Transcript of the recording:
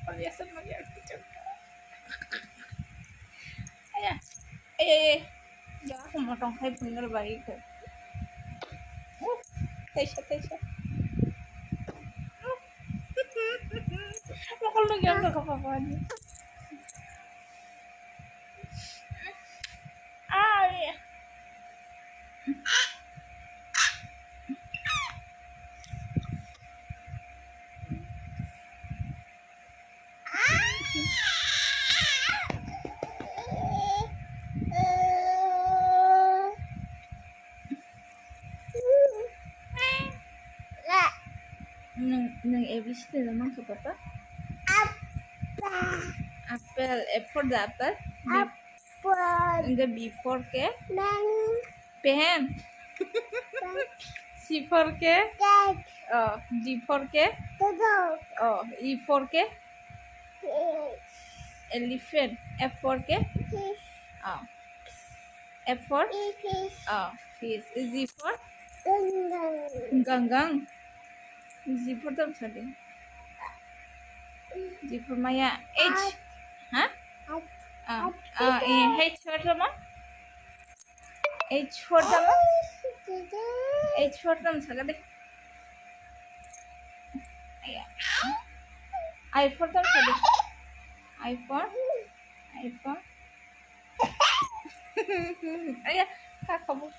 Paliasan mag-architect ka. Ayan. Ay. Jangan aku motong kayak bener baik ke. Tesya. Bakal lu yang ke apa-apaan. Iya. Nang ABC naman sa papa? Apple. A for the apple? Apple. And the B for K? Pen. Pen. C for K? Cat. Oh. D for K? Dog. Oh. E for K? Fish. Elephant. F for K? Fish. Oh. F for? Fish. Oh. Fish. Z for? Gungang. Ganggang. Z for the something. G for Maya. H. Huh? H for the mom? H for the mom? H for the mom. I for the mom. I for? Ayan, kakabuk.